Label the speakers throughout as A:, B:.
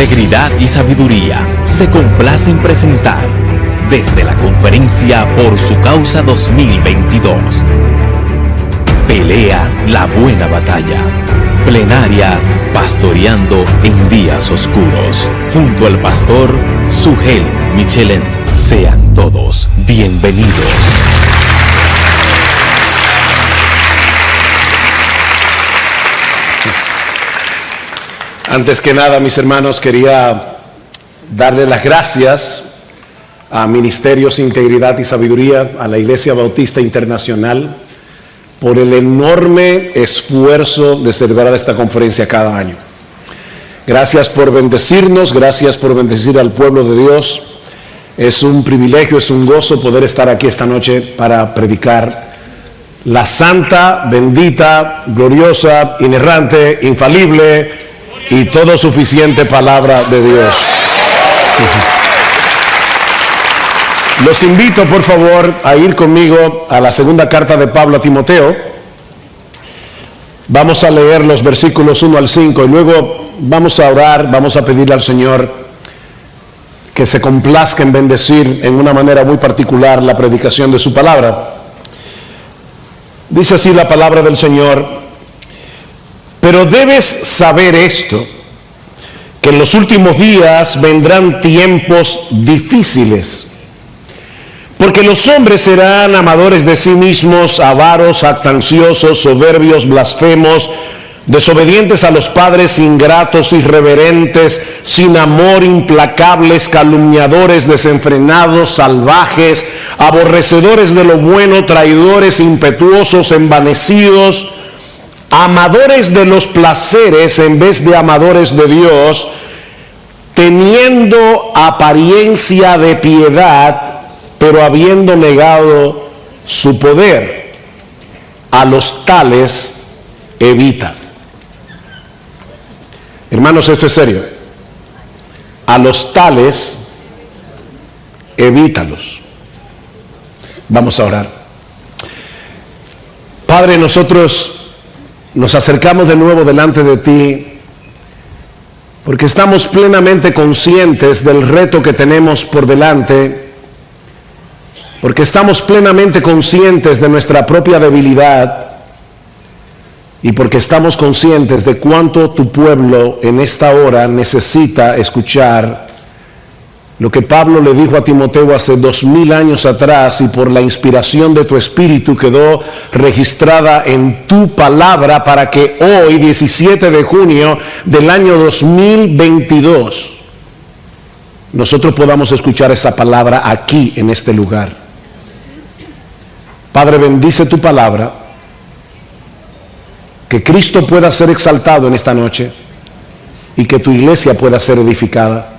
A: Integridad y Sabiduría se complace en presentar desde la Conferencia Por Su Causa 2022. Pelea la buena batalla. Plenaria Pastoreando en Días Oscuros, junto al pastor Sugel Michelén. Sean todos bienvenidos.
B: Antes que nada, mis hermanos, quería darle las gracias a Ministerios Integridad y Sabiduría, a la Iglesia Bautista Internacional, por el enorme esfuerzo de celebrar esta conferencia cada año. Gracias por bendecirnos, gracias por bendecir al pueblo de Dios. Es un privilegio, es un gozo poder estar aquí esta noche para predicar la santa, bendita, gloriosa, inerrante, infalible y todo suficiente palabra de Dios. Los invito, por favor, a ir conmigo a la segunda carta de Pablo a Timoteo. Vamos a leer los versículos 1 al 5 y luego vamos a orar, vamos a pedirle al Señor que se complazca en bendecir en una manera muy particular la predicación de su palabra. Dice así la palabra del Señor: pero debes saber esto, que en los últimos días vendrán tiempos difíciles, porque los hombres serán amadores de sí mismos, avaros, jactanciosos, soberbios, blasfemos, desobedientes a los padres, ingratos, irreverentes, sin amor, implacables, calumniadores, desenfrenados, salvajes, aborrecedores de lo bueno, traidores, impetuosos, envanecidos, amadores de los placeres en vez de amadores de Dios, teniendo apariencia de piedad, pero habiendo negado su poder. A los tales evita. Hermanos, esto es serio. A los tales evítalos. Vamos a orar. Padre, nosotros nos acercamos de nuevo delante de ti porque estamos plenamente conscientes del reto que tenemos por delante, porque estamos plenamente conscientes de nuestra propia debilidad y porque estamos conscientes de cuánto tu pueblo en esta hora necesita escuchar lo que Pablo le dijo a Timoteo hace 2000 años atrás, y por la inspiración de tu Espíritu quedó registrada en tu palabra para que hoy, 17 de junio del año 2022, nosotros podamos escuchar esa palabra aquí en este lugar. Padre, bendice tu palabra, que Cristo pueda ser exaltado en esta noche y que tu iglesia pueda ser edificada.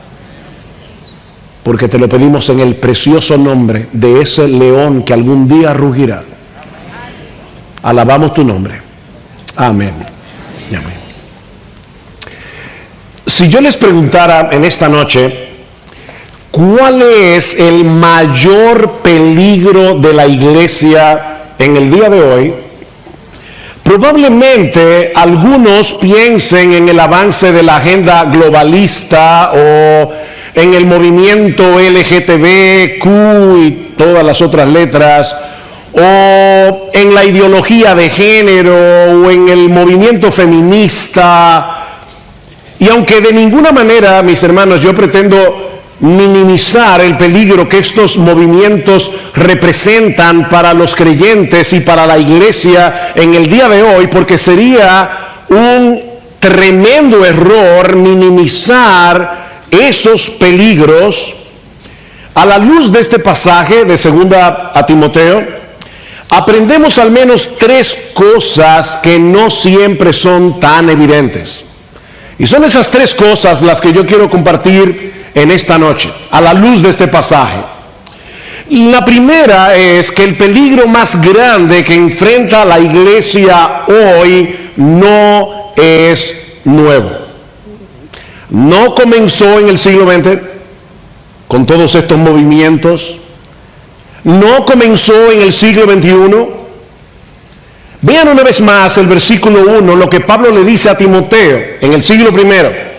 B: Porque te lo pedimos en el precioso nombre de ese león que algún día rugirá. Alabamos tu nombre. Amén. Amén. Si yo les preguntara en esta noche, ¿cuál es el mayor peligro de la iglesia en el día de hoy? Probablemente algunos piensen en el avance de la agenda globalista o en el movimiento LGTBQ y todas las otras letras, o en la ideología de género, o en el movimiento feminista. Y aunque de ninguna manera, mis hermanos, yo pretendo minimizar el peligro que estos movimientos representan para los creyentes y para la iglesia en el día de hoy, porque sería un tremendo error minimizar esos peligros, a la luz de este pasaje de segunda a Timoteo, aprendemos al menos 3 cosas que no siempre son tan evidentes. Y son esas 3 cosas las que yo quiero compartir en esta noche, a la luz de este pasaje. La primera es que el peligro más grande que enfrenta la iglesia hoy no es nuevo. No comenzó en el siglo XX con todos estos movimientos. No comenzó en el siglo XXI. Vean una vez más el versículo 1, lo que Pablo le dice a Timoteo en el siglo I.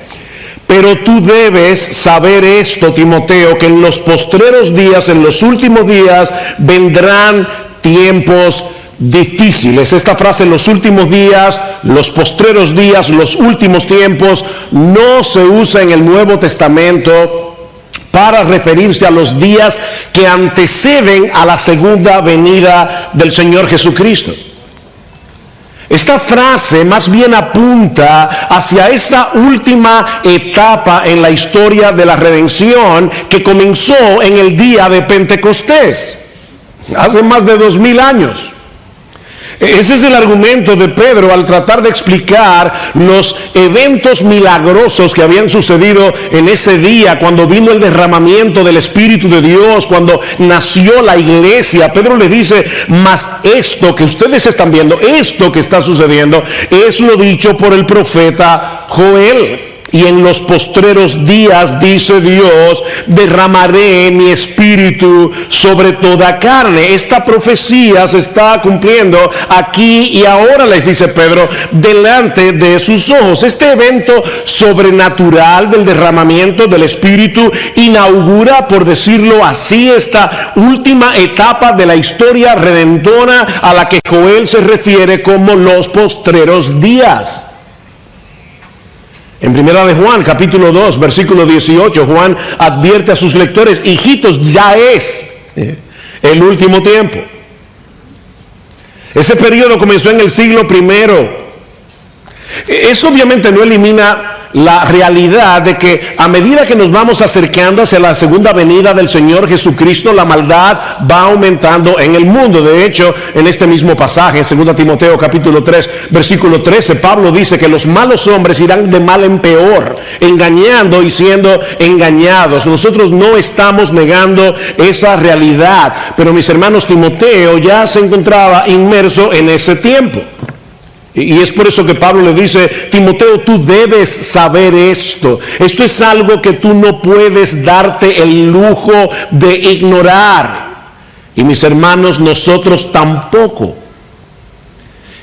B: Pero tú debes saber esto, Timoteo, que en los postreros días, en los últimos días, vendrán tiempos difíciles. Esta frase, los últimos días, los postreros días, los últimos tiempos, no se usa en el Nuevo Testamento para referirse a los días que anteceden a la segunda venida del Señor Jesucristo. Esta frase más bien apunta hacia esa última etapa en la historia de la redención que comenzó en el día de Pentecostés, hace más de 2000 años. Ese es el argumento de Pedro al tratar de explicar los eventos milagrosos que habían sucedido en ese día, cuando vino el derramamiento del Espíritu de Dios, cuando nació la iglesia. Pedro le dice, mas esto que ustedes están viendo, esto que está sucediendo, es lo dicho por el profeta Joel. Y en los postreros días, dice Dios, derramaré mi espíritu sobre toda carne. Esta profecía se está cumpliendo aquí y ahora, les dice Pedro, delante de sus ojos. Este evento sobrenatural del derramamiento del espíritu inaugura, por decirlo así, esta última etapa de la historia redentora a la que Joel se refiere como los postreros días. En primera de Juan, capítulo 2, versículo 18, Juan advierte a sus lectores, hijitos, ya es el último tiempo. Ese periodo comenzó en el siglo I. Eso obviamente no elimina la realidad de que a medida que nos vamos acercando hacia la segunda venida del Señor Jesucristo, la maldad va aumentando en el mundo. De hecho, en este mismo pasaje, en 2 Timoteo capítulo 3, versículo 13, Pablo dice que los malos hombres irán de mal en peor, engañando y siendo engañados. Nosotros no estamos negando esa realidad, pero mis hermanos, Timoteo ya se encontraba inmerso en ese tiempo. Y es por eso que Pablo le dice, Timoteo, tú debes saber esto. Esto es algo que tú no puedes darte el lujo de ignorar. Y mis hermanos, nosotros tampoco.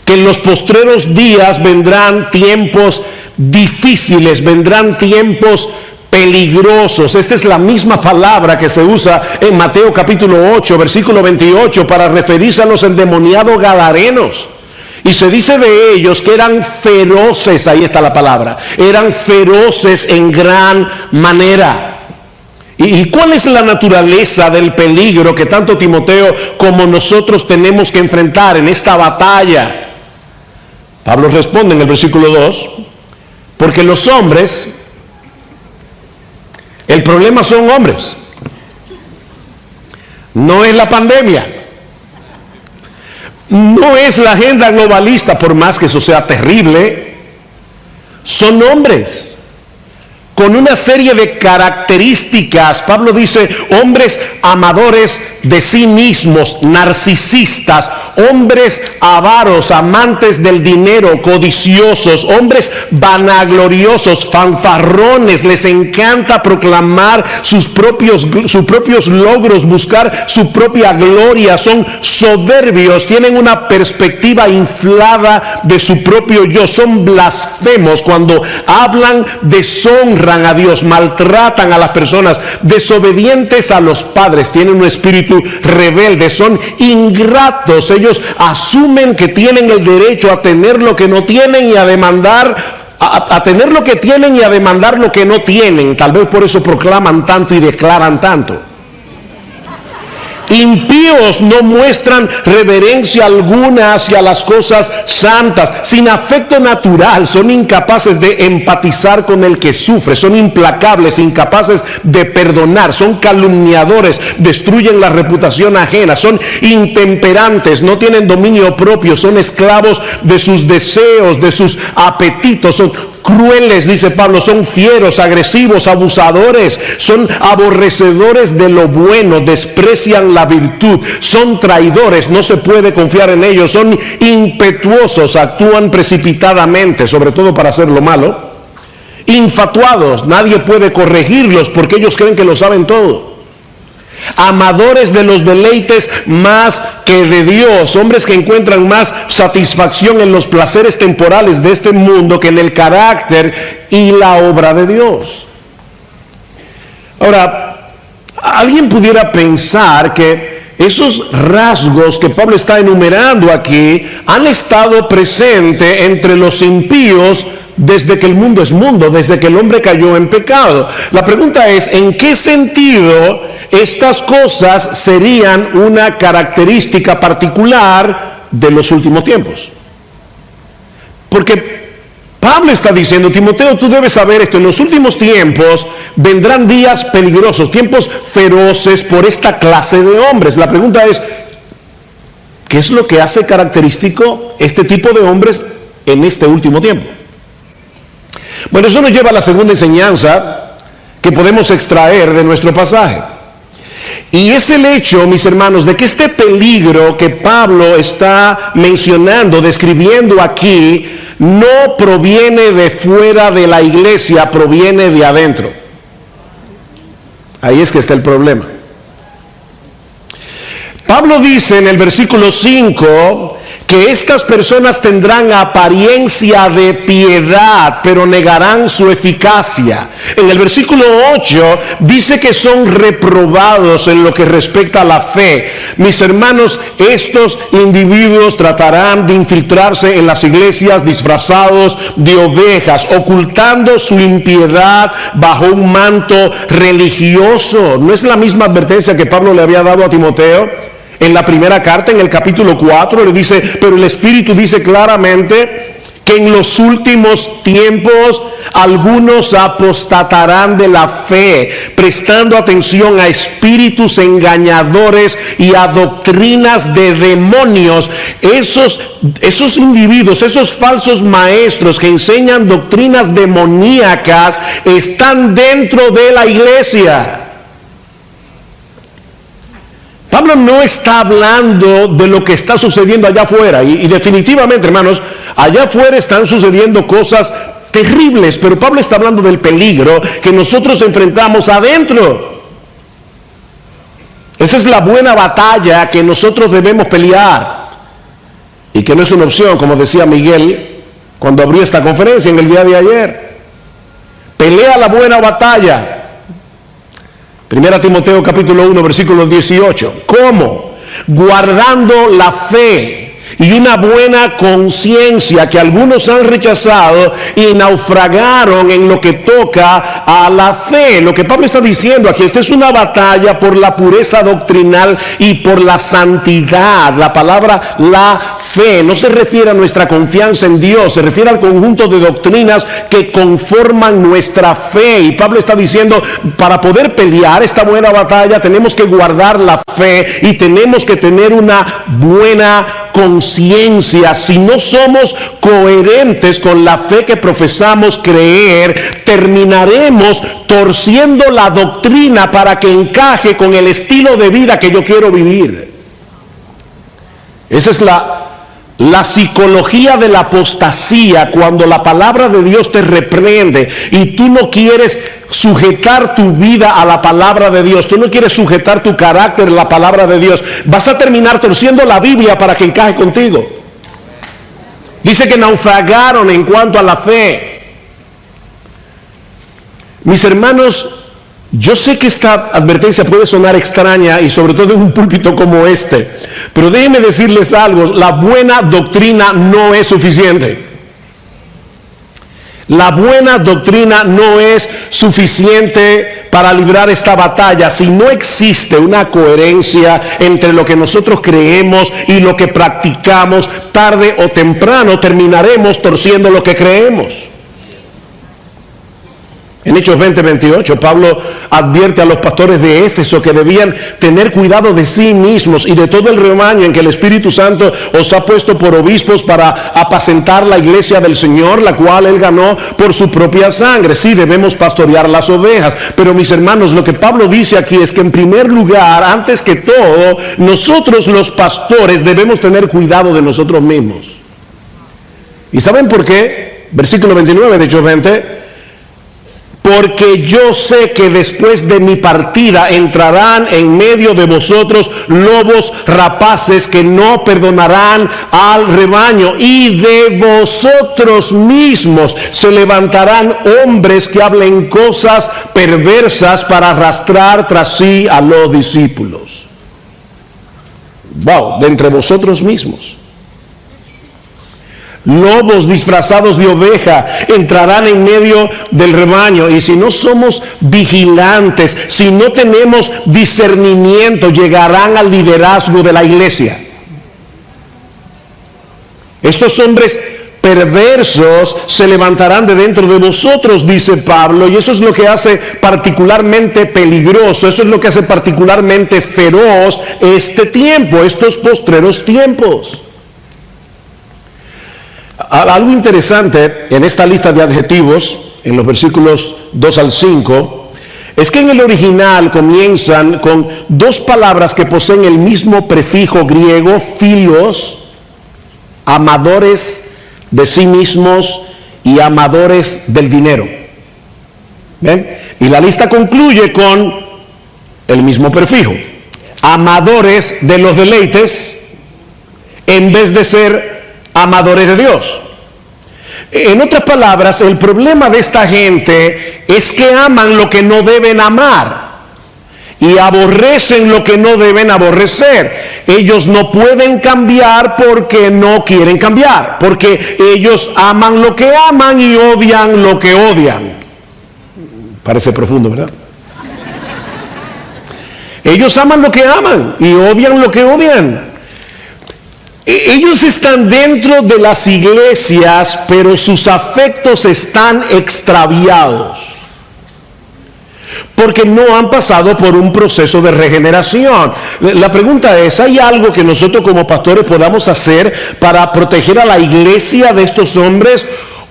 B: Que en los postreros días vendrán tiempos difíciles, vendrán tiempos peligrosos. Esta es la misma palabra que se usa en Mateo capítulo 8, versículo 28, para referirse a los endemoniados gadarenos. Y se dice de ellos que eran feroces, ahí está la palabra, eran feroces en gran manera. ¿Y cuál es la naturaleza del peligro que tanto Timoteo como nosotros tenemos que enfrentar en esta batalla? Pablo responde en el versículo 2, porque los hombres, el problema son hombres, no es la pandemia. No es la agenda globalista, por más que eso sea terrible. Son hombres con una serie de características. Pablo dice, hombres amadores de sí mismos, narcisistas, hombres avaros, amantes del dinero, codiciosos, hombres vanagloriosos, fanfarrones. Les encanta proclamar sus propios logros, buscar su propia gloria. Son soberbios, tienen una perspectiva inflada de su propio yo. Son blasfemos cuando hablan, deshonran a Dios, maltratan a las personas, desobedientes a los padres, tienen un espíritu rebelde, son ingratos. Ellos asumen que tienen el derecho a tener lo que no tienen y a demandar, a tener lo que tienen y a demandar lo que no tienen. Tal vez por eso proclaman tanto y declaran tanto. Impíos no muestran reverencia alguna hacia las cosas santas, sin afecto natural, son incapaces de empatizar con el que sufre, son implacables, incapaces de perdonar, son calumniadores, destruyen la reputación ajena, son intemperantes, no tienen dominio propio, son esclavos de sus deseos, de sus apetitos, son crueles, dice Pablo, son fieros, agresivos, abusadores, son aborrecedores de lo bueno, desprecian la virtud, son traidores, no se puede confiar en ellos, son impetuosos, actúan precipitadamente, sobre todo para hacer lo malo, infatuados, nadie puede corregirlos porque ellos creen que lo saben todo. amadores de los deleites más que de Dios, hombres que encuentran más satisfacción en los placeres temporales de este mundo que en el carácter y la obra de Dios. Ahora, alguien pudiera pensar que esos rasgos que Pablo está enumerando aquí han estado presentes entre los impíos desde que el mundo es mundo, desde que el hombre cayó en pecado. La pregunta es, ¿en qué sentido estas cosas serían una característica particular de los últimos tiempos? Porque Pablo está diciendo, Timoteo, tú debes saber esto, en los últimos tiempos vendrán días peligrosos, tiempos feroces por esta clase de hombres. La pregunta es, ¿qué es lo que hace característico este tipo de hombres en este último tiempo? Bueno, eso nos lleva a la segunda enseñanza que podemos extraer de nuestro pasaje. Y es el hecho, mis hermanos, de que este peligro que Pablo está mencionando, describiendo aquí, no proviene de fuera de la iglesia, proviene de adentro. Ahí es que está el problema. Pablo dice en el versículo 5 que estas personas tendrán apariencia de piedad, pero negarán su eficacia. En el versículo 8 dice que son reprobados en lo que respecta a la fe. Mis hermanos, estos individuos tratarán de infiltrarse en las iglesias disfrazados de ovejas, ocultando su impiedad bajo un manto religioso. ¿No es la misma advertencia que Pablo le había dado a Timoteo? En la primera carta, en el capítulo 4, le dice, pero el Espíritu dice claramente que en los últimos tiempos algunos apostatarán de la fe, prestando atención a espíritus engañadores y a doctrinas de demonios. Esos individuos, esos falsos maestros que enseñan doctrinas demoníacas, están dentro de la iglesia. Pablo no está hablando de lo que está sucediendo allá afuera, y definitivamente, hermanos, allá afuera están sucediendo cosas terribles, pero Pablo está hablando del peligro que nosotros enfrentamos adentro. Esa es la buena batalla que nosotros debemos pelear, y que no es una opción, como decía Miguel cuando abrió esta conferencia en el día de ayer. Pelea la buena batalla. 1 Timoteo capítulo 1 versículo 18. ¿Cómo? Guardando la fe y una buena conciencia que algunos han rechazado y naufragaron en lo que toca a la fe. Lo que Pablo está diciendo aquí, esta es una batalla por la pureza doctrinal y por la santidad. La palabra la fe no se refiere a nuestra confianza en Dios, se refiere al conjunto de doctrinas que conforman nuestra fe. Y Pablo está diciendo, para poder pelear esta buena batalla tenemos que guardar la fe y tenemos que tener una buena conciencia. Si no somos coherentes con la fe que profesamos creer, terminaremos torciendo la doctrina para que encaje con el estilo de vida que yo quiero vivir. Esa es la psicología de la apostasía, cuando la palabra de Dios te reprende y tú no quieres sujetar tu vida a la palabra de Dios, tú no quieres sujetar tu carácter a la palabra de Dios, vas a terminar torciendo la Biblia para que encaje contigo. Dice que naufragaron en cuanto a la fe. Mis hermanos, yo sé que esta advertencia puede sonar extraña y sobre todo en un púlpito como este, pero déjenme decirles algo, la buena doctrina no es suficiente. La buena doctrina no es suficiente para librar esta batalla si no existe una coherencia entre lo que nosotros creemos y lo que practicamos. Tarde o temprano terminaremos torciendo lo que creemos. En Hechos 20:28, Pablo advierte a los pastores de Éfeso que debían tener cuidado de sí mismos y de todo el rebaño en que el Espíritu Santo os ha puesto por obispos para apacentar la iglesia del Señor, la cual Él ganó por su propia sangre. Sí, debemos pastorear las ovejas, pero mis hermanos, lo que Pablo dice aquí es que en primer lugar, antes que todo, nosotros los pastores debemos tener cuidado de nosotros mismos. ¿Y saben por qué? Versículo 29 de Hechos 20. porque yo sé que después de mi partida entrarán en medio de vosotros lobos rapaces que no perdonarán al rebaño, y de vosotros mismos se levantarán hombres que hablen cosas perversas para arrastrar tras sí a los discípulos. Wow, de entre vosotros mismos. Lobos disfrazados de oveja entrarán en medio del rebaño, y si no somos vigilantes, si no tenemos discernimiento, llegarán al liderazgo de la iglesia. Estos hombres perversos se levantarán de dentro de vosotros, dice Pablo, y eso es lo que hace particularmente peligroso, eso es lo que hace particularmente feroz este tiempo, estos postreros tiempos. Algo interesante en esta lista de adjetivos, en los versículos 2 al 5, es que en el original comienzan con dos palabras que poseen el mismo prefijo griego, philos, amadores de sí mismos y amadores del dinero. ¿Ven? Y la lista concluye con el mismo prefijo, amadores de los deleites en vez de ser amadores de Dios. En otras palabras, el problema de esta gente es que aman lo que no deben amar y aborrecen lo que no deben aborrecer. Ellos no pueden cambiar porque no quieren cambiar, porque ellos aman lo que aman y odian lo que odian. Parece profundo, ¿verdad? Ellos aman lo que aman y odian lo que odian. Ellos están dentro de las iglesias, pero sus afectos están extraviados, porque no han pasado por un proceso de regeneración. La pregunta es, ¿hay algo que nosotros como pastores podamos hacer para proteger a la iglesia de estos hombres?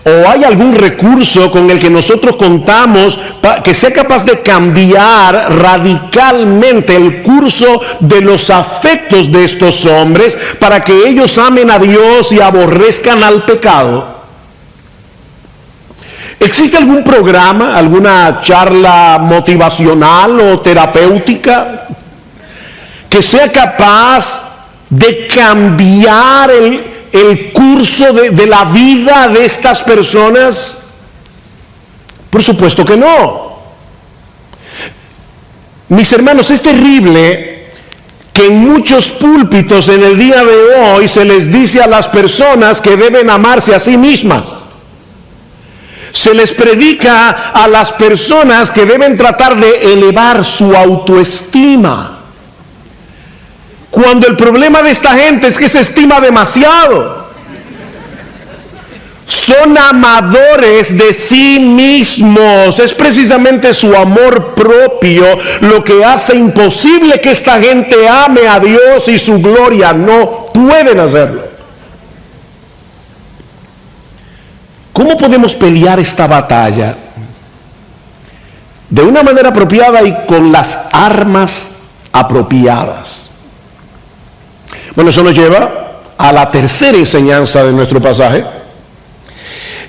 B: ¿O hay algún recurso con el que nosotros contamos que sea capaz de cambiar radicalmente el curso de los afectos de estos hombres para que ellos amen a Dios y aborrezcan al pecado? ¿Existe algún programa, alguna charla motivacional o terapéutica que sea capaz de cambiar el curso de la vida de estas personas? Por supuesto que no. Mis hermanos, es terrible que en muchos púlpitos en el día de hoy se les dice a las personas que deben amarse a sí mismas. Se les predica a las personas que deben tratar de elevar su autoestima, cuando el problema de esta gente es que se estima demasiado. Son amadores de sí mismos. Es precisamente su amor propio lo que hace imposible que esta gente ame a Dios y su gloria. No pueden hacerlo. ¿Cómo podemos pelear esta batalla? De una manera apropiada y con las armas apropiadas. Bueno, eso nos lleva a la tercera enseñanza de nuestro pasaje.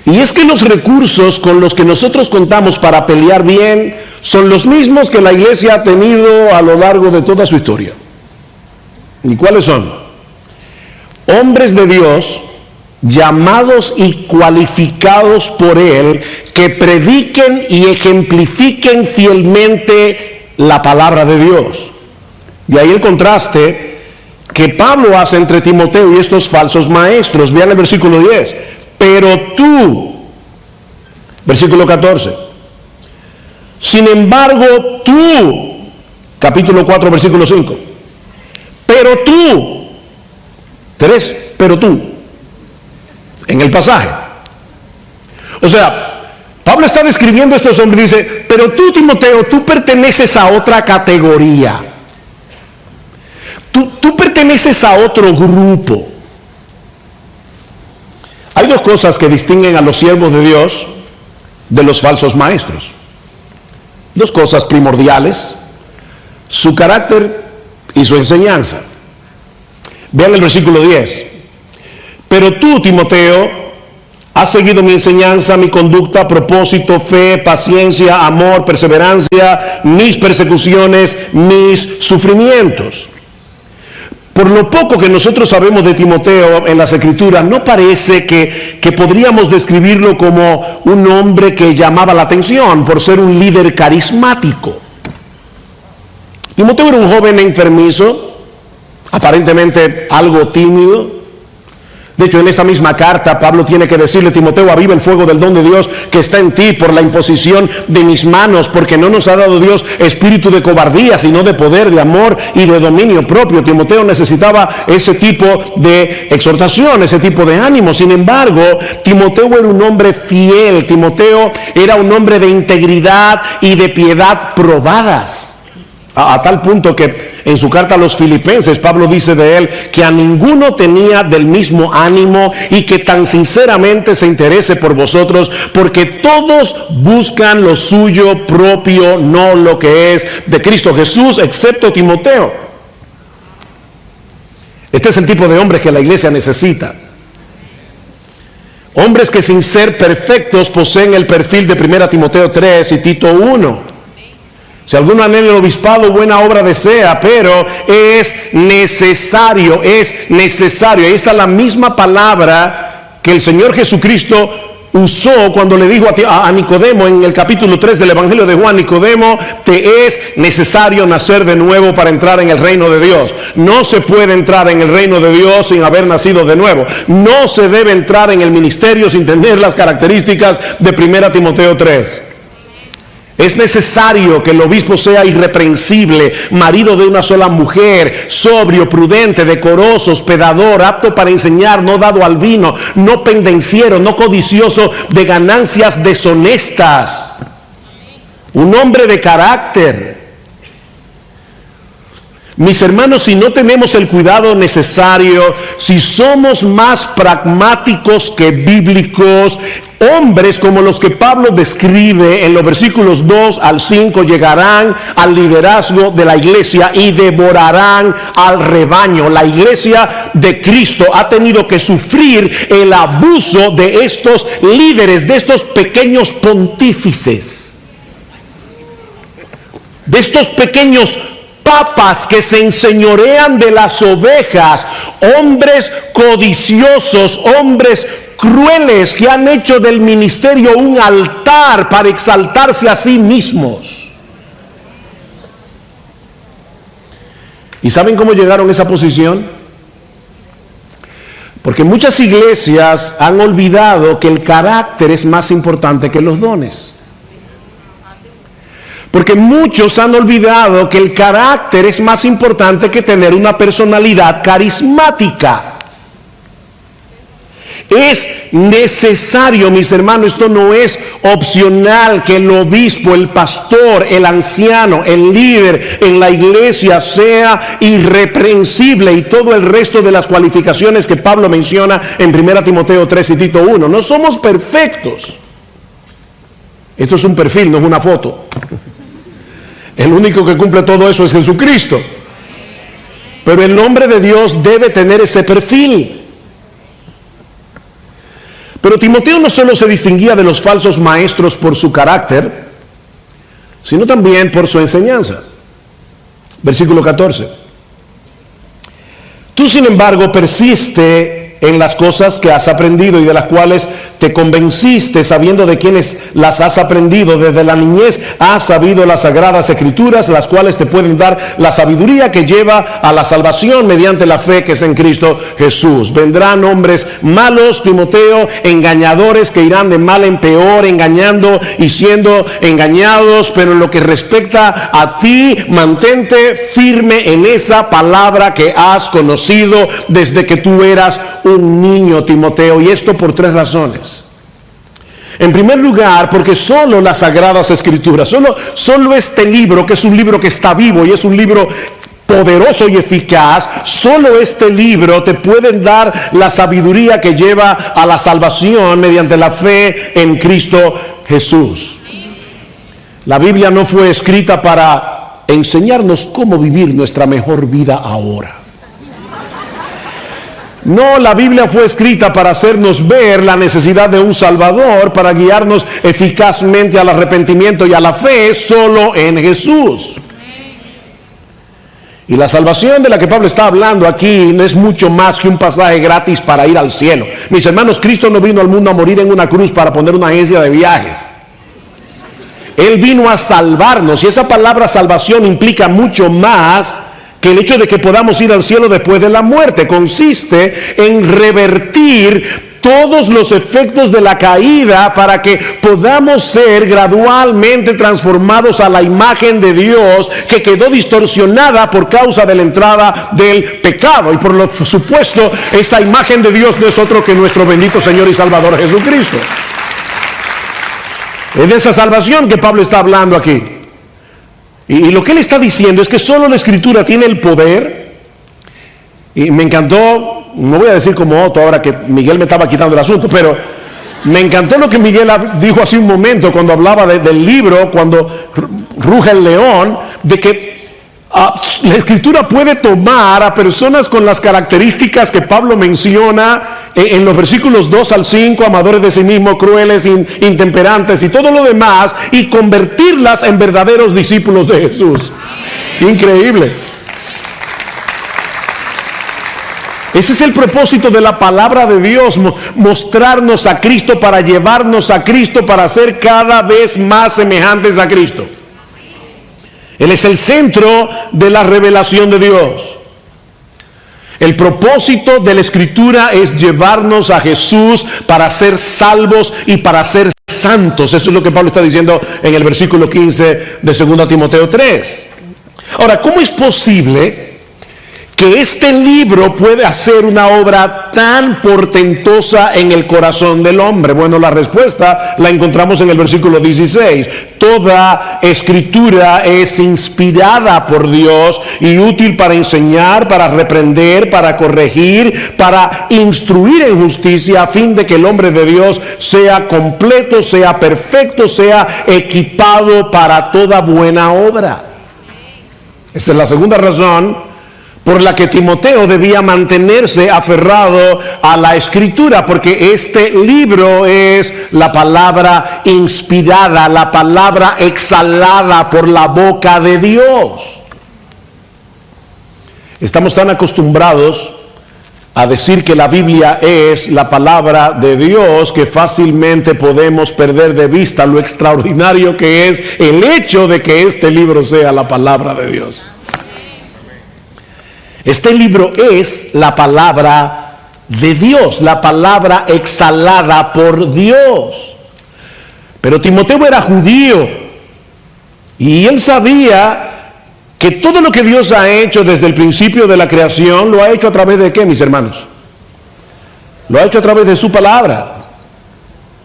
B: Y es que los recursos con los que nosotros contamos para pelear bien son los mismos que la iglesia ha tenido a lo largo de toda su historia. ¿Y cuáles son? Hombres de Dios, llamados y cualificados por Él, que prediquen y ejemplifiquen fielmente la palabra de Dios. De ahí el contraste que Pablo hace entre Timoteo y estos falsos maestros. Vean el versículo 10. Pero tú, versículo 14. Sin embargo, tú, capítulo 4, versículo 5. Pero tú, 3, pero tú, en el pasaje. O sea, Pablo está describiendo a estos hombres y dice, pero tú, Timoteo, tú perteneces a otra categoría. Tú perteneces a otro grupo. Hay dos cosas que distinguen a los siervos de Dios de los falsos maestros. Dos cosas primordiales: su carácter y su enseñanza. Vean el versículo 10. Pero tú, Timoteo, has seguido mi enseñanza, mi conducta, propósito, fe, paciencia, amor, perseverancia, mis persecuciones, mis sufrimientos. Por lo poco que nosotros sabemos de Timoteo en las Escrituras, no parece que podríamos describirlo como un hombre que llamaba la atención por ser un líder carismático. Timoteo era un joven enfermizo, aparentemente algo tímido. De hecho, en esta misma carta, Pablo tiene que decirle: Timoteo, aviva el fuego del don de Dios que está en ti por la imposición de mis manos, porque no nos ha dado Dios espíritu de cobardía, sino de poder, de amor y de dominio propio. Timoteo necesitaba ese tipo de exhortación, ese tipo de ánimo. Sin embargo, Timoteo era un hombre fiel. Timoteo era un hombre de integridad y de piedad probadas. A tal punto que en su carta a los Filipenses, Pablo dice de él que a ninguno tenía del mismo ánimo y que tan sinceramente se interese por vosotros, porque todos buscan lo suyo propio, no lo que es de Cristo Jesús, excepto Timoteo. Este es el tipo de hombre que la iglesia necesita. Hombres que sin ser perfectos poseen el perfil de 1 Timoteo 3 y Tito 1. Si alguno anhela el obispado, buena obra desea, pero es necesario. Ahí está la misma palabra que el Señor Jesucristo usó cuando le dijo a Nicodemo en el capítulo 3 del Evangelio de Juan: Nicodemo, te es necesario nacer de nuevo para entrar en el reino de Dios. No se puede entrar en el reino de Dios sin haber nacido de nuevo. No se debe entrar en el ministerio sin tener las características de 1 Timoteo 3. Es necesario que el obispo sea irreprensible, marido de una sola mujer, sobrio, prudente, decoroso, hospedador, apto para enseñar, no dado al vino, no pendenciero, no codicioso de ganancias deshonestas. Un hombre de carácter. Mis hermanos, si no tenemos el cuidado necesario, si somos más pragmáticos que bíblicos, hombres como los que Pablo describe en los versículos 2 al 5 llegarán al liderazgo de la iglesia y devorarán al rebaño. La iglesia de Cristo ha tenido que sufrir el abuso de estos líderes, de estos pequeños pontífices, de estos pequeños papas que se enseñorean de las ovejas, hombres codiciosos, hombres crueles que han hecho del ministerio un altar para exaltarse a sí mismos. ¿Y saben cómo llegaron a esa posición? Porque muchas iglesias han olvidado que el carácter es más importante que los dones. Porque muchos han olvidado que el carácter es más importante que tener una personalidad carismática. Es necesario, mis hermanos, esto no es opcional, que el obispo, el pastor, el anciano, el líder en la iglesia sea irreprensible y todo el resto de las cualificaciones que Pablo menciona en 1 Timoteo 3 y Tito 1. No somos perfectos. Esto es un perfil, no es una foto. El único que cumple todo eso es Jesucristo. Pero el hombre de Dios debe tener ese perfil. Pero Timoteo no solo se distinguía de los falsos maestros por su carácter, sino también por su enseñanza. Versículo 14. Tú, sin embargo, persiste en las cosas que has aprendido y de las cuales te convenciste, sabiendo de quiénes las has aprendido. Desde la niñez has sabido las sagradas escrituras, las cuales te pueden dar la sabiduría que lleva a la salvación mediante la fe que es en Cristo Jesús. Vendrán hombres malos, Timoteo, engañadores, que irán de mal en peor, engañando y siendo engañados, pero en lo que respecta a ti, mantente firme en esa palabra que has conocido desde que tú eras un niño, Timoteo. Y esto por 3 razones. En primer lugar, porque solo las sagradas escrituras, solo este libro, que es un libro que está vivo y es un libro poderoso y eficaz, solo este libro te puede dar la sabiduría que lleva a la salvación mediante la fe en Cristo Jesús. La Biblia no fue escrita para enseñarnos cómo vivir nuestra mejor vida ahora. No, la Biblia fue escrita para hacernos ver la necesidad de un Salvador, para guiarnos eficazmente al arrepentimiento y a la fe solo en Jesús. Y la salvación de la que Pablo está hablando aquí no es mucho más que un pasaje gratis para ir al cielo. Mis hermanos, Cristo no vino al mundo a morir en una cruz para poner una agencia de viajes. Él vino a salvarnos, y esa palabra salvación implica mucho más que el hecho de que podamos ir al cielo después de la muerte. Consiste en revertir todos los efectos de la caída para que podamos ser gradualmente transformados a la imagen de Dios que quedó distorsionada por causa de la entrada del pecado. Y por lo supuesto, esa imagen de Dios no es otro que nuestro bendito Señor y Salvador Jesucristo. Es de esa salvación que Pablo está hablando aquí. Y lo que él está diciendo es que solo la Escritura tiene el poder. Y me encantó, no voy a decir como Otto ahora que Miguel me estaba quitando el asunto, pero me encantó lo que Miguel dijo hace un momento cuando hablaba del libro, cuando ruge el león, de que la Escritura puede tomar a personas con las características que Pablo menciona en los versículos 2 al 5, amadores de sí mismos, crueles, intemperantes y todo lo demás, y convertirlas en verdaderos discípulos de Jesús. Increíble. Ese es el propósito de la palabra de Dios, mostrarnos a Cristo, para llevarnos a Cristo, para ser cada vez más semejantes a Cristo. Él es el centro de la revelación de Dios. El propósito de la Escritura es llevarnos a Jesús para ser salvos y para ser santos. Eso es lo que Pablo está diciendo en el versículo 15 de 2 Timoteo 3. Ahora, ¿cómo es posible que este libro puede hacer una obra tan portentosa en el corazón del hombre? Bueno, la respuesta la encontramos en el versículo 16. Toda escritura es inspirada por Dios y útil para enseñar, para reprender, para corregir, para instruir en justicia, a fin de que el hombre de Dios sea completo, sea perfecto, sea equipado para toda buena obra. Esa es la segunda razón por la que Timoteo debía mantenerse aferrado a la Escritura, porque este libro es la palabra inspirada, la palabra exhalada por la boca de Dios. Estamos tan acostumbrados a decir que la Biblia es la palabra de Dios que fácilmente podemos perder de vista lo extraordinario que es el hecho de que este libro sea la palabra de Dios. Este libro es la palabra de Dios, la palabra exhalada por Dios. Pero Timoteo era judío y él sabía que todo lo que Dios ha hecho desde el principio de la creación, lo ha hecho a través de ¿qué, mis hermanos? Lo ha hecho a través de su palabra.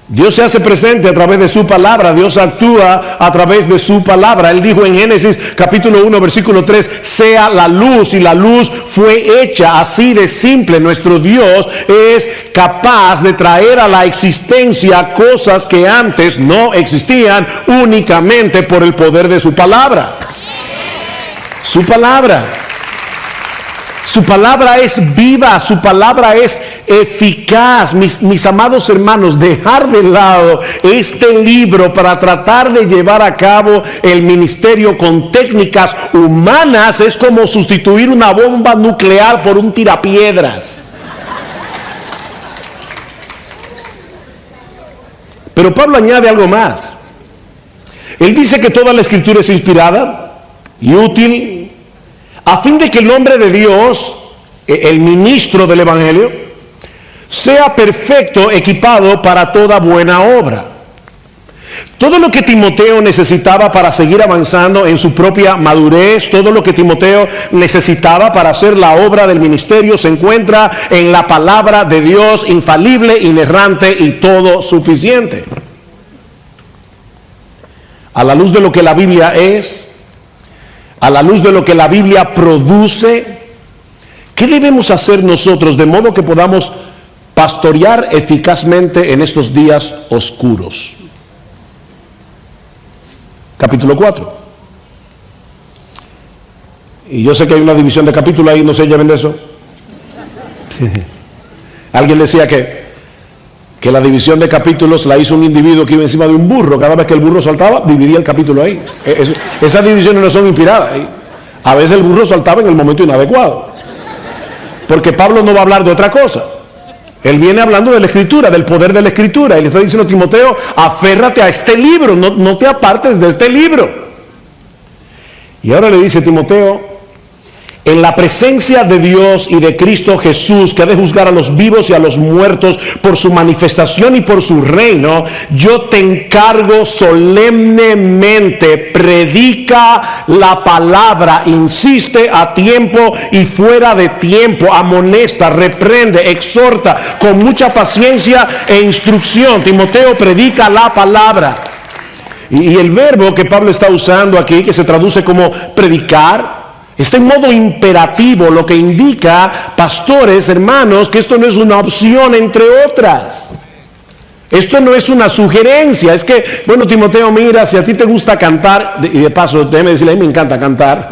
B: Dios se hace presente a través de su palabra, Dios actúa a través de su palabra. Él dijo en Génesis capítulo 1 versículo 3, sea la luz, y la luz fue hecha. Así de simple, nuestro Dios es capaz de traer a la existencia cosas que antes no existían, únicamente por el poder de su palabra. Su palabra. Su palabra es viva, su palabra es eficaz. Mis amados hermanos, dejar de lado este libro para tratar de llevar a cabo el ministerio con técnicas humanas es como sustituir una bomba nuclear por un tirapiedras. Pero Pablo añade algo más. Él dice que toda la Escritura es inspirada y útil a fin de que el hombre de Dios, el ministro del Evangelio, sea perfecto, equipado para toda buena obra. Todo lo que Timoteo necesitaba para seguir avanzando en su propia madurez, todo lo que Timoteo necesitaba para hacer la obra del ministerio, se encuentra en la palabra de Dios, infalible, inerrante y todo suficiente. A la luz de lo que la Biblia es, a la luz de lo que la Biblia produce, ¿qué debemos hacer nosotros de modo que podamos pastorear eficazmente en estos días oscuros? Capítulo 4. Y yo sé que hay una división de capítulos ahí, no se lleven de eso. Alguien decía que la división de capítulos la hizo un individuo que iba encima de un burro. Cada vez que el burro saltaba, dividía el capítulo ahí. Esas divisiones no son inspiradas. A veces el burro saltaba en el momento inadecuado. Porque Pablo no va a hablar de otra cosa. Él viene hablando de la Escritura, del poder de la Escritura. Y le está diciendo a Timoteo, aférrate a este libro, no te apartes de este libro. Y ahora le dice Timoteo, en la presencia de Dios y de Cristo Jesús, que ha de juzgar a los vivos y a los muertos por su manifestación y por su reino, yo te encargo solemnemente, predica la palabra, insiste a tiempo y fuera de tiempo, amonesta, reprende, exhorta con mucha paciencia e instrucción. Timoteo, predica la palabra. Y el verbo que Pablo está usando aquí, que se traduce como predicar, está en modo imperativo, lo que indica, pastores, hermanos, que esto no es una opción entre otras. Esto no es una sugerencia. Es que, bueno, Timoteo, mira, si a ti te gusta cantar, y de paso, déjeme decirle, a mí me encanta cantar.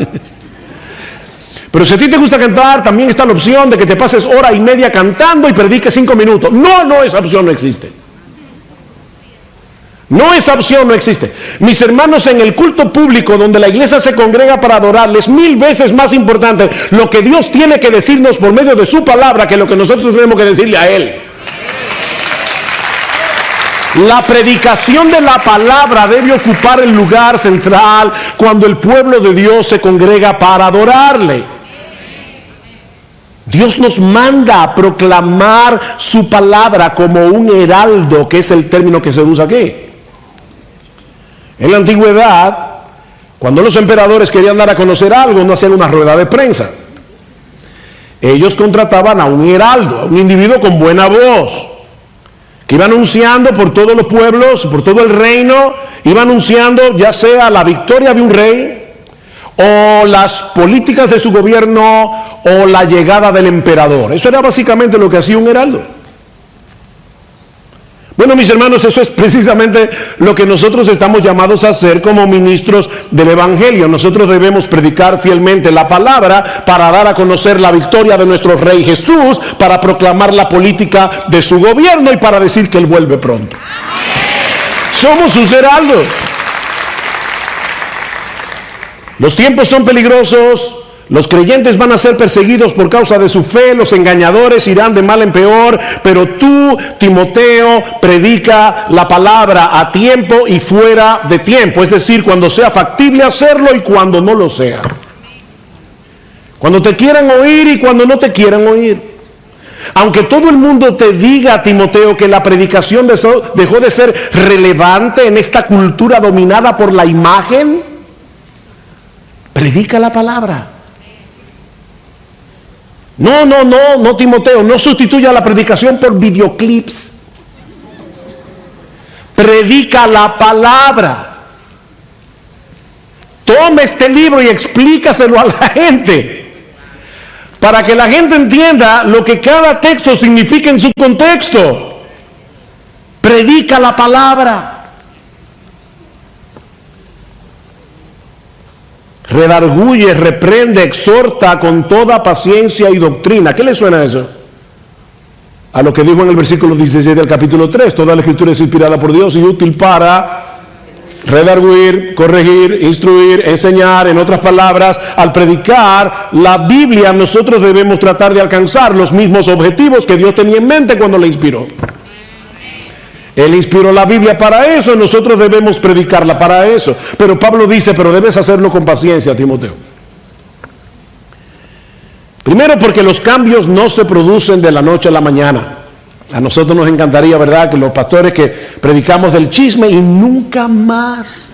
B: Pero si a ti te gusta cantar, también está la opción de que te pases hora y media cantando y prediques 5 minutos. No, esa opción no existe. No, esa opción no existe. Mis hermanos, en el culto público donde la iglesia se congrega para adorarles, 1000 veces más importante lo que Dios tiene que decirnos por medio de su palabra que lo que nosotros tenemos que decirle a Él. La predicación de la palabra debe ocupar el lugar central cuando el pueblo de Dios se congrega para adorarle. Dios nos manda a proclamar su palabra como un heraldo, que es el término que se usa aquí. En la antigüedad, cuando los emperadores querían dar a conocer algo, no hacían una rueda de prensa. Ellos contrataban a un heraldo, a un individuo con buena voz, que iba anunciando por todos los pueblos, por todo el reino, iba anunciando ya sea la victoria de un rey, o las políticas de su gobierno, o la llegada del emperador. Eso era básicamente lo que hacía un heraldo. Bueno, mis hermanos, eso es precisamente lo que nosotros estamos llamados a hacer como ministros del Evangelio. Nosotros debemos predicar fielmente la palabra para dar a conocer la victoria de nuestro Rey Jesús, para proclamar la política de su gobierno y para decir que Él vuelve pronto. Somos sus heraldos. Los tiempos son peligrosos. Los creyentes van a ser perseguidos por causa de su fe, los engañadores irán de mal en peor, pero tú, Timoteo, predica la palabra a tiempo y fuera de tiempo, es decir, cuando sea factible hacerlo y cuando no lo sea. Cuando te quieran oír y cuando no te quieran oír. Aunque todo el mundo te diga, Timoteo, que la predicación dejó de ser relevante en esta cultura dominada por la imagen, predica la palabra. No, Timoteo, no sustituya la predicación por videoclips. Predica la palabra. Toma este libro y explícaselo a la gente, para que la gente entienda lo que cada texto significa en su contexto. Predica la palabra. Redarguye, reprende, exhorta con toda paciencia y doctrina. ¿Qué le suena a eso? A lo que dijo en el versículo 16 del capítulo 3. Toda la escritura es inspirada por Dios y útil para redarguir, corregir, instruir, enseñar. En otras palabras, al predicar la Biblia, nosotros debemos tratar de alcanzar los mismos objetivos que Dios tenía en mente cuando la inspiró. Él inspiró la Biblia para eso, nosotros debemos predicarla para eso. Pero Pablo dice, pero debes hacerlo con paciencia, Timoteo. Primero, porque los cambios no se producen de la noche a la mañana. A nosotros nos encantaría, ¿verdad?, que los pastores que predicamos del chisme y nunca más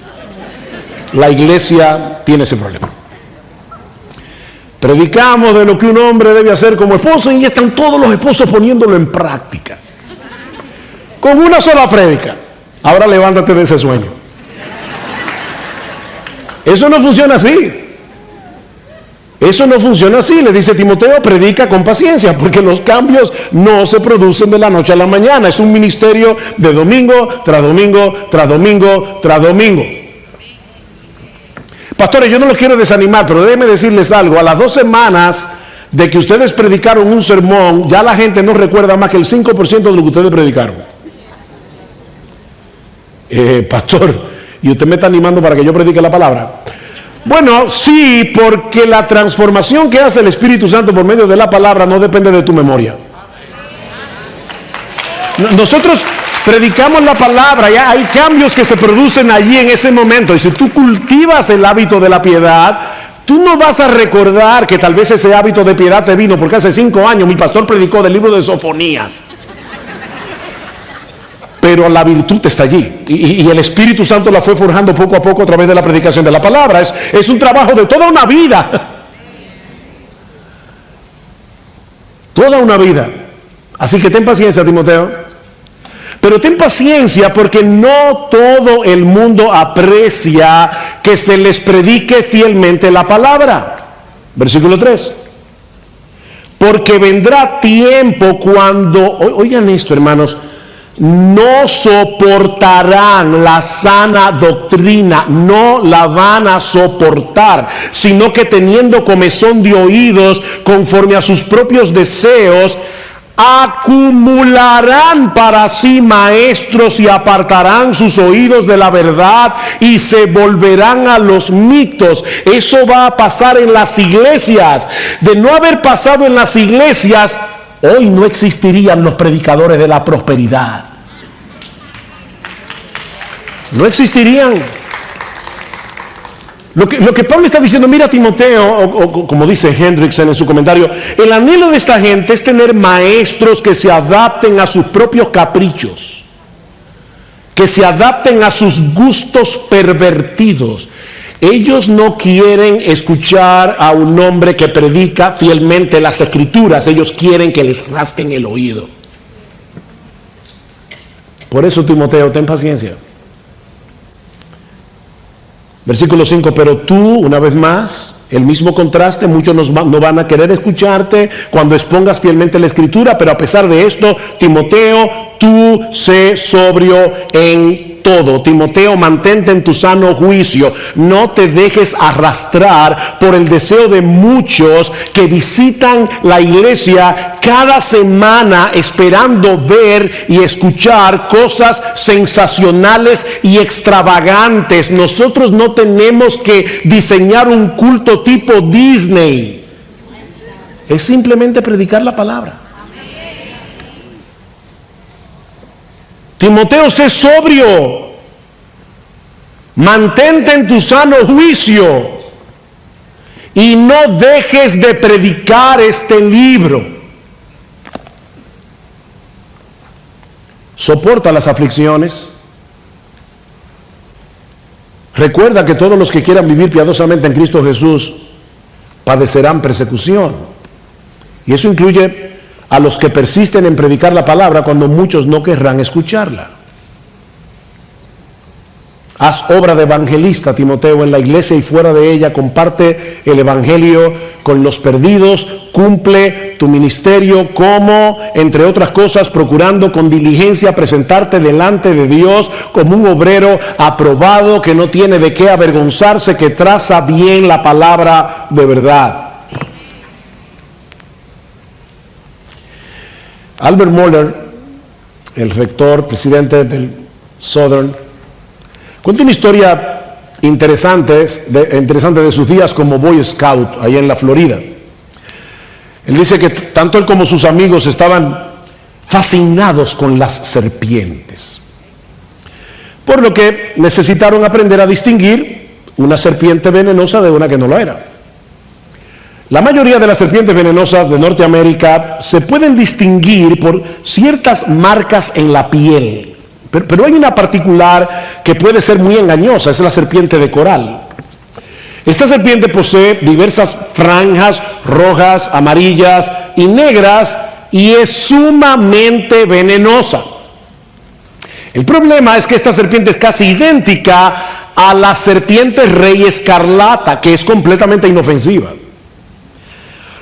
B: la iglesia tiene ese problema. Predicamos de lo que un hombre debe hacer como esposo y están todos los esposos poniéndolo en práctica. Con una sola prédica. Ahora levántate de ese sueño. Eso no funciona así. Eso no funciona así. Le dice Timoteo, predica con paciencia, porque los cambios no se producen de la noche a la mañana. Es un ministerio de domingo tras domingo, tras domingo, tras domingo. Pastores, yo no los quiero desanimar, pero déjenme decirles algo. A las 2 semanas de que ustedes predicaron un sermón, ya la gente no recuerda más que el 5% de lo que ustedes predicaron. Pastor, ¿y usted me está animando para que yo predique la palabra? Bueno, sí, porque la transformación que hace el Espíritu Santo por medio de la palabra no depende de tu memoria. Nosotros predicamos la palabra, ya hay cambios que se producen allí en ese momento, y si tú cultivas el hábito de la piedad, tú no vas a recordar que tal vez ese hábito de piedad te vino porque hace 5 años mi pastor predicó del libro de Sofonías. Pero la virtud está allí, y el Espíritu Santo la fue forjando poco a poco a través de la predicación de la palabra. Es un trabajo de toda una vida. Toda una vida. Así que ten paciencia, Timoteo. Pero ten paciencia, porque no todo el mundo aprecia que se les predique fielmente la palabra. Versículo 3. Porque vendrá tiempo cuando, oigan esto, hermanos, no soportarán la sana doctrina, no la van a soportar, sino que teniendo comezón de oídos conforme a sus propios deseos, acumularán para sí maestros y apartarán sus oídos de la verdad y se volverán a los mitos. Eso va a pasar en las iglesias. De no haber pasado en las iglesias, hoy no existirían los predicadores de la prosperidad. No existirían. Lo que Pablo está diciendo, mira Timoteo, o como dice Hendrickson en su comentario, el anhelo de esta gente es tener maestros que se adapten a sus propios caprichos, que se adapten a sus gustos pervertidos. Ellos no quieren escuchar a un hombre que predica fielmente las Escrituras, ellos quieren que les rasquen el oído. Por eso, Timoteo, ten paciencia. Versículo 5, pero tú, una vez más, el mismo contraste, muchos no van a querer escucharte cuando expongas fielmente la Escritura, pero a pesar de esto, Timoteo, tú sé sobrio en todo. Timoteo, mantente en tu sano juicio, no te dejes arrastrar por el deseo de muchos que visitan la iglesia cada semana esperando ver y escuchar cosas sensacionales y extravagantes. Nosotros no tenemos que diseñar un culto tipo Disney, es simplemente predicar la palabra. Timoteo, sé sobrio, mantente en tu sano juicio y no dejes de predicar este libro. Soporta las aflicciones. Recuerda que todos los que quieran vivir piadosamente en Cristo Jesús padecerán persecución. Y eso incluye a los que persisten en predicar la palabra cuando muchos no querrán escucharla. Haz obra de evangelista, Timoteo, en la iglesia y fuera de ella. Comparte el evangelio con los perdidos. Cumple tu ministerio como, entre otras cosas, procurando con diligencia presentarte delante de Dios como un obrero aprobado, que no tiene de qué avergonzarse, que traza bien la palabra de verdad. Albert Mohler, el rector, presidente del Southern, cuenta una historia interesante de sus días como Boy Scout allá en la Florida. Él dice que tanto él como sus amigos estaban fascinados con las serpientes, por lo que necesitaron aprender a distinguir una serpiente venenosa de una que no lo era. La mayoría de las serpientes venenosas de Norteamérica se pueden distinguir por ciertas marcas en la piel, pero hay una particular que puede ser muy engañosa, es la serpiente de coral. Esta serpiente posee diversas franjas rojas, amarillas y negras y es sumamente venenosa. El problema es que esta serpiente es casi idéntica a la serpiente rey escarlata, que es completamente inofensiva.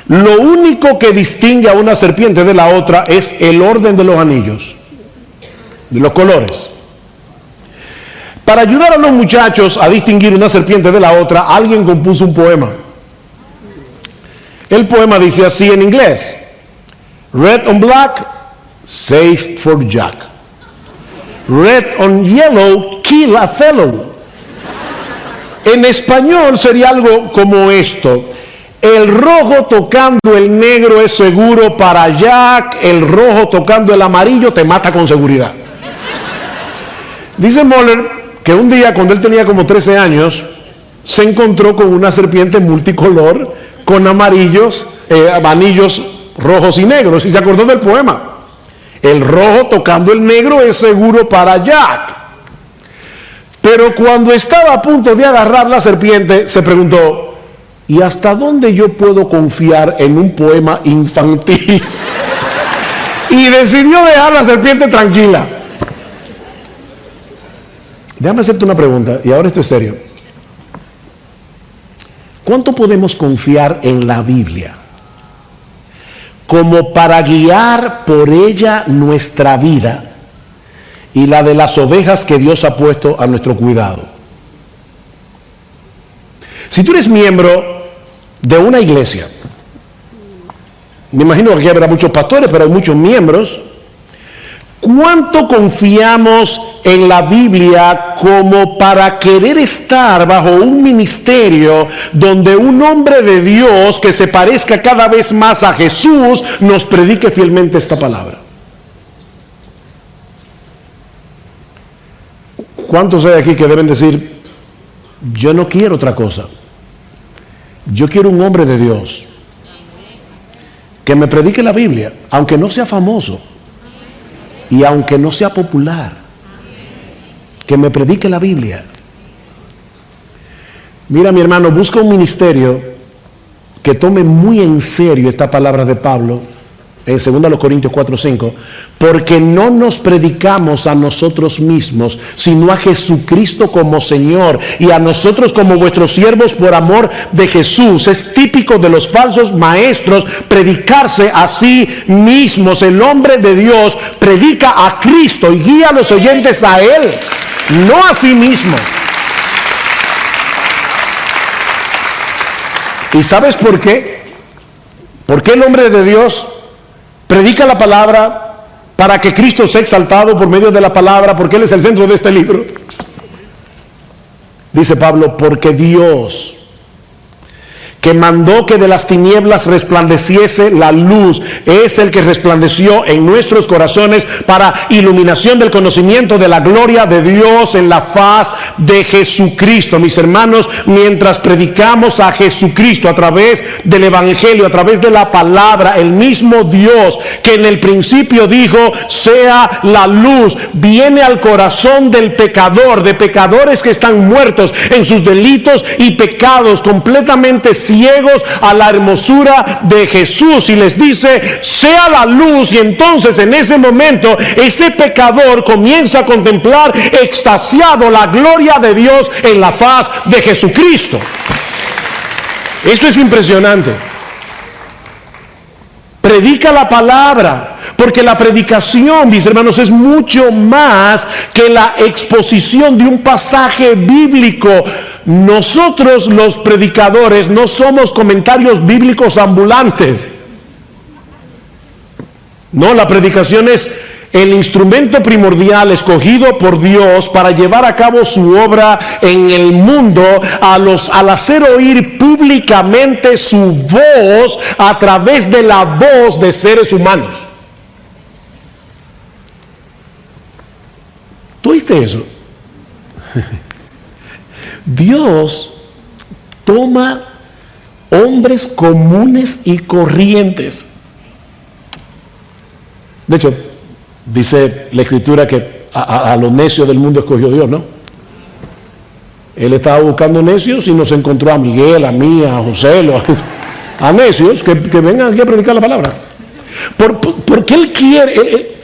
B: Lo único que distingue a una serpiente de la otra es el orden de los anillos, de los colores. Para ayudar a los muchachos a distinguir una serpiente de la otra, alguien compuso un poema. El poema dice así en inglés: Red on black, safe for Jack. Red on yellow, kill a fellow. En español sería algo como esto: el rojo tocando el negro es seguro para Jack, el rojo tocando el amarillo te mata con seguridad. Dice Moller que un día, cuando él tenía como 13 años, se encontró con una serpiente multicolor con anillos rojos y negros, y se acordó del poema. El rojo tocando el negro es seguro para Jack. Pero cuando estaba a punto de agarrar la serpiente, se preguntó: ¿y hasta dónde yo puedo confiar en un poema infantil? Y decidió dejar la serpiente tranquila. Déjame hacerte una pregunta, y ahora esto es serio. ¿Cuánto podemos confiar en la Biblia como para guiar por ella nuestra vida y la de las ovejas que Dios ha puesto a nuestro cuidado? Si tú eres miembro de una iglesia, me imagino que aquí habrá muchos pastores, pero hay muchos miembros, ¿cuánto confiamos en la Biblia como para querer estar bajo un ministerio donde un hombre de Dios que se parezca cada vez más a Jesús nos predique fielmente esta palabra? ¿Cuántos hay aquí que deben decir: yo no quiero otra cosa? Yo quiero un hombre de Dios que me predique la Biblia, aunque no sea famoso y aunque no sea popular, que me predique la Biblia. Mira, mi hermano, busca un ministerio que tome muy en serio esta palabra de Pablo en 2 Corintios 4:5, porque no nos predicamos a nosotros mismos, sino a Jesucristo como Señor, y a nosotros como vuestros siervos por amor de Jesús. Es típico de los falsos maestros predicarse a sí mismos. El hombre de Dios predica a Cristo y guía a los oyentes a Él, no a sí mismo. ¿Y sabes por qué? ¿Por qué el hombre de Dios predica la palabra? Para que Cristo sea exaltado por medio de la palabra, porque Él es el centro de este libro. Dice Pablo: porque Dios, que mandó que de las tinieblas resplandeciese la luz, es el que resplandeció en nuestros corazones para iluminación del conocimiento de la gloria de Dios en la faz de Jesucristo. Mis hermanos, mientras predicamos a Jesucristo a través del Evangelio, a través de la palabra, el mismo Dios que en el principio dijo: sea la luz, viene al corazón del pecador, de pecadores que están muertos en sus delitos y pecados, completamente ciegos a la hermosura de Jesús, y les dice: sea la luz. Y entonces en ese momento ese pecador comienza a contemplar extasiado la gloria de Dios en la faz de Jesucristo. Eso es impresionante. Predica la palabra, porque la predicación, mis hermanos, es mucho más que la exposición de un pasaje bíblico. Nosotros, los predicadores, no somos comentarios bíblicos ambulantes. No, la predicación es el instrumento primordial escogido por Dios para llevar a cabo su obra en el mundo, al hacer oír públicamente su voz a través de la voz de seres humanos. ¿Tú oíste eso? Dios toma hombres comunes y corrientes. De hecho, dice la Escritura que a los necios del mundo escogió Dios, ¿no? Él estaba buscando necios y nos encontró a Miguel, a mí, a José, a necios que vengan aquí a predicar la palabra. Porque Él quiere.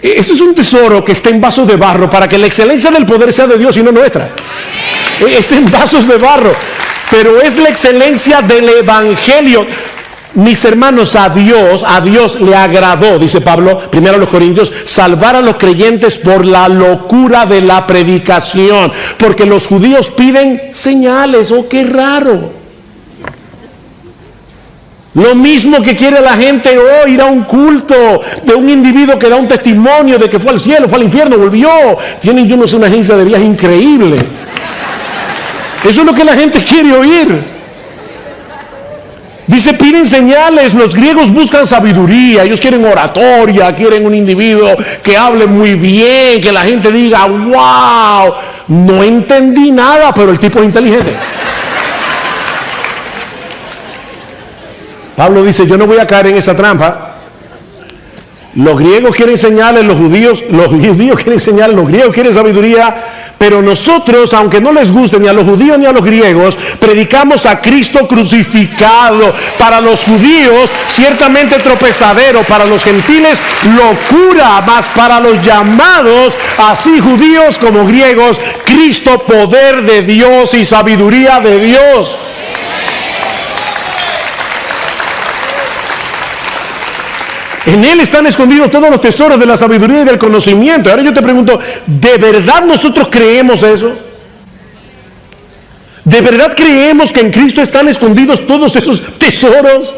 B: Esto es un tesoro que está en vasos de barro para que la excelencia del poder sea de Dios y no nuestra. Es en vasos de barro, pero es la excelencia del Evangelio. Mis hermanos, a Dios le agradó, dice Pablo, 1 Corintios, salvar a los creyentes por la locura de la predicación, porque los judíos piden señales. ¡Oh, qué raro! Lo mismo que quiere la gente hoy, ir a un culto de un individuo que da un testimonio de que fue al cielo, fue al infierno, volvió. Tienen, yo no sé, una agencia de viaje increíble. Eso es lo que la gente quiere oír. Dice, piden señales. Los griegos buscan sabiduría. Ellos quieren oratoria, quieren un individuo que hable muy bien, que la gente diga, wow, no entendí nada, pero el tipo es inteligente. Pablo dice, yo no voy a caer en esa trampa. Los griegos quieren señales, los judíos quieren señales, los griegos quieren sabiduría, pero nosotros, aunque no les guste ni a los judíos ni a los griegos, predicamos a Cristo crucificado. Para los judíos, ciertamente tropezadero; para los gentiles, locura; mas para los llamados, así judíos como griegos, Cristo, poder de Dios y sabiduría de Dios. En Él están escondidos todos los tesoros de la sabiduría y del conocimiento. Ahora yo te pregunto, ¿de verdad nosotros creemos eso? ¿De verdad creemos que en Cristo están escondidos todos esos tesoros?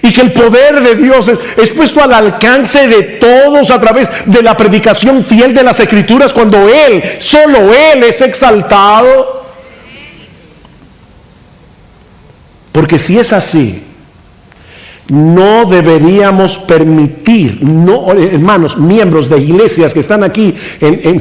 B: Y que el poder de Dios es puesto al alcance de todos a través de la predicación fiel de las Escrituras, cuando Él, solo Él, es exaltado. Porque si es así, no deberíamos permitir, no, hermanos, miembros de iglesias que están aquí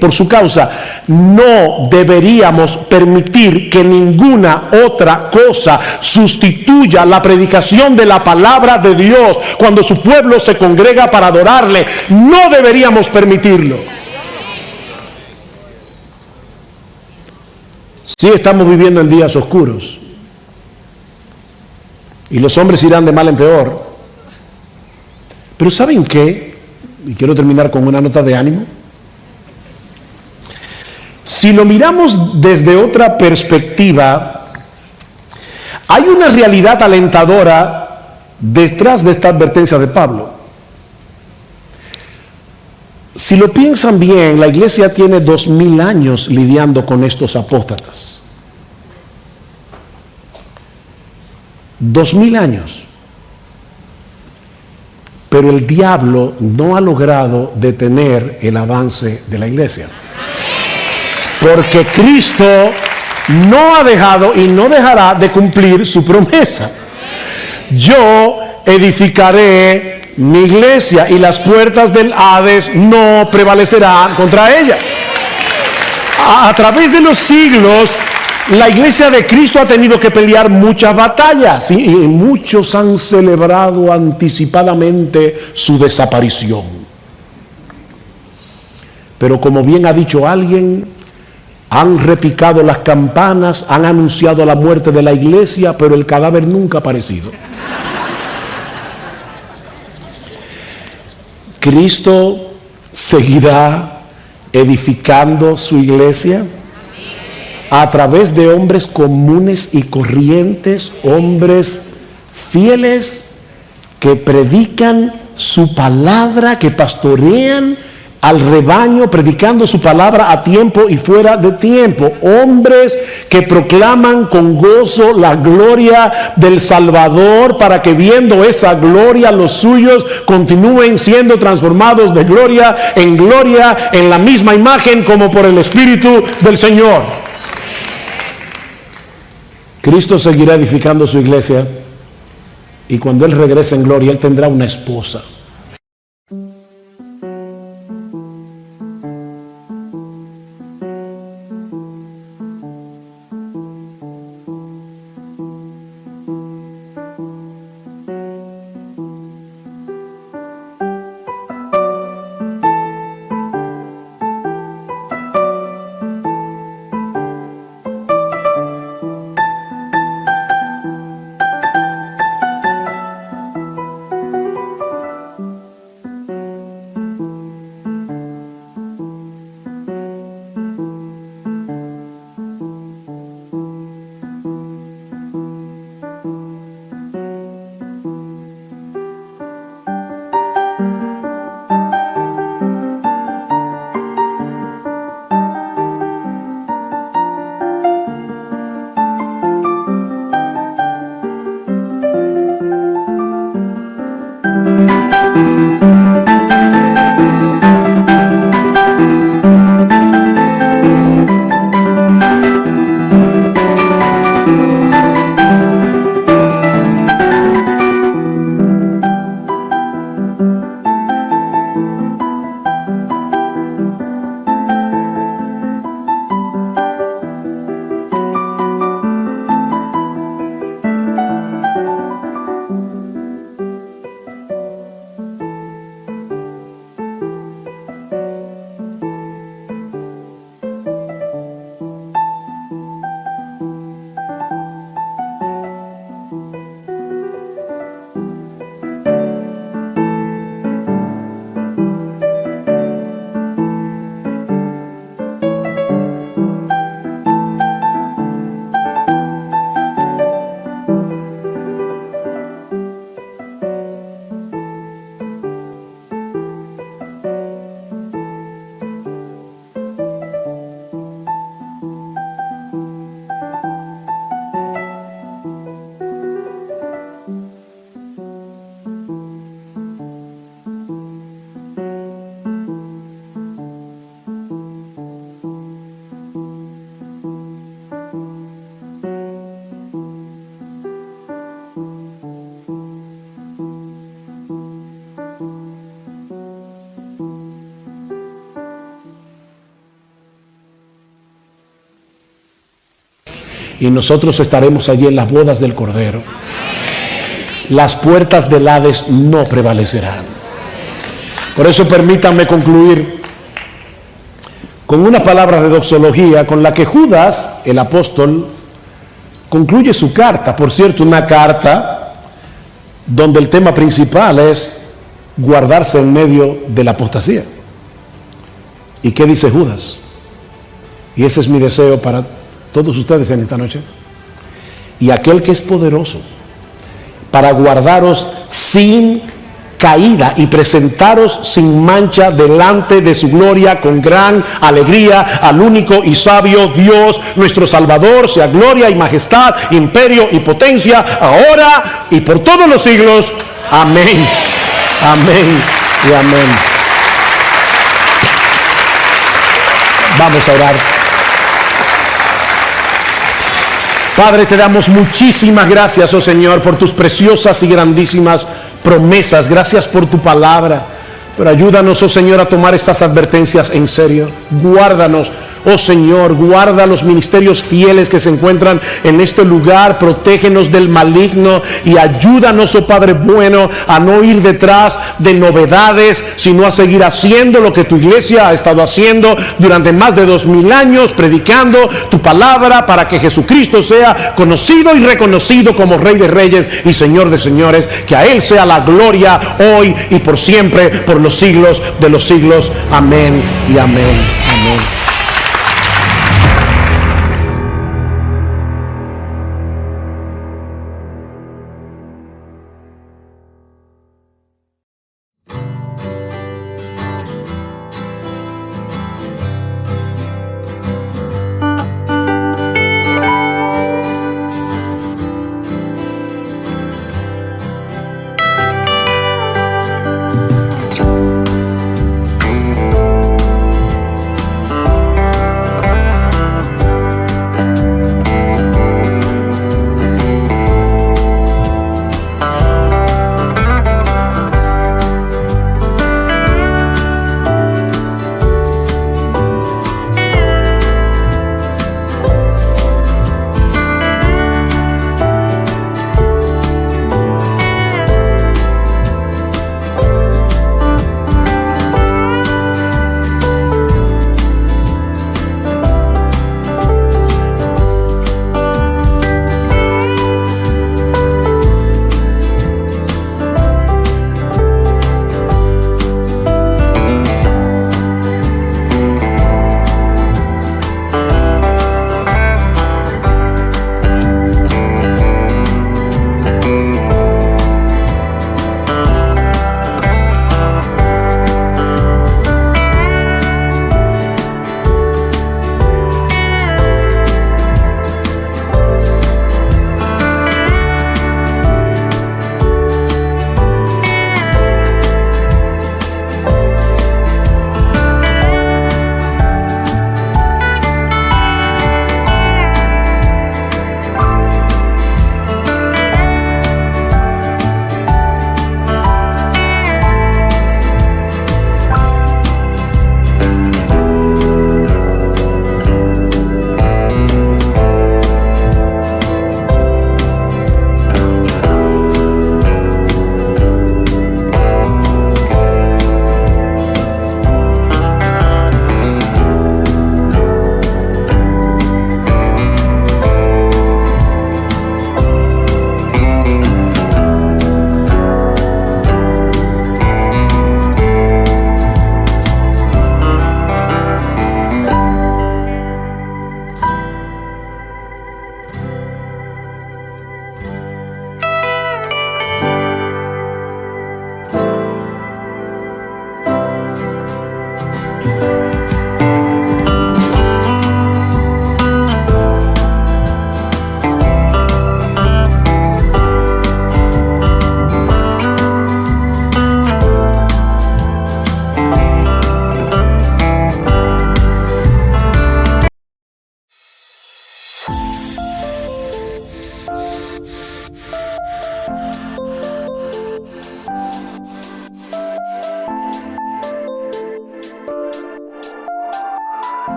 B: por su causa, no deberíamos permitir que ninguna otra cosa sustituya la predicación de la palabra de Dios cuando su pueblo se congrega para adorarle. No deberíamos permitirlo. Sí, estamos viviendo en días oscuros. Y los hombres irán de mal en peor. Pero ¿saben qué? Y quiero terminar con una nota de ánimo. Si lo miramos desde otra perspectiva, hay una realidad alentadora detrás de esta advertencia de Pablo. Si lo piensan bien, la iglesia tiene 2000 años lidiando con estos apóstatas. 2000 años. Pero el diablo no ha logrado detener el avance de la iglesia. Porque Cristo no ha dejado y no dejará de cumplir su promesa. Yo edificaré mi iglesia y las puertas del Hades no prevalecerán contra ella. A través de los siglos, la iglesia de Cristo ha tenido que pelear muchas batallas, y muchos han celebrado anticipadamente su desaparición. Pero como bien ha dicho alguien, han repicado las campanas, han anunciado la muerte de la iglesia, pero el cadáver nunca ha aparecido. Cristo seguirá edificando su iglesia a través de hombres comunes y corrientes, hombres fieles que predican su palabra, que pastorean al rebaño, predicando su palabra a tiempo y fuera de tiempo. Hombres que proclaman con gozo la gloria del Salvador, para que viendo esa gloria los suyos continúen siendo transformados de gloria en la misma imagen como por el Espíritu del Señor. Cristo seguirá edificando su iglesia, y cuando Él regrese en gloria, Él tendrá una esposa. y nosotros estaremos allí en las bodas del Cordero. Las puertas del Hades no prevalecerán. Por eso permítanme concluir con una palabra de doxología con la que Judas, el apóstol, concluye su carta. Por cierto, una carta donde el tema principal es guardarse en medio de la apostasía. ¿Y qué dice Judas? Y ese es mi deseo para todos ustedes en esta noche. Y aquel que es poderoso para guardaros sin caída y presentaros sin mancha delante de su gloria con gran alegría al único y sabio Dios, nuestro Salvador, sea gloria y majestad, imperio y potencia, ahora y por todos los siglos. Amén. Amén y amén. Vamos a orar. Padre, te damos muchísimas gracias, oh Señor, por tus preciosas y grandísimas promesas. Gracias por tu palabra. Pero ayúdanos, oh Señor, a tomar estas advertencias en serio. Guárdanos, oh Señor, guarda los ministerios fieles que se encuentran en este lugar. Protégenos del maligno y ayúdanos, oh Padre bueno, a no ir detrás de novedades, sino a seguir haciendo lo que tu iglesia ha estado haciendo durante más de 2000 años, predicando tu palabra para que Jesucristo sea conocido y reconocido como Rey de Reyes y Señor de Señores. Que a Él sea la gloria hoy y por siempre, por los siglos de los siglos. Amén y amén. Amén.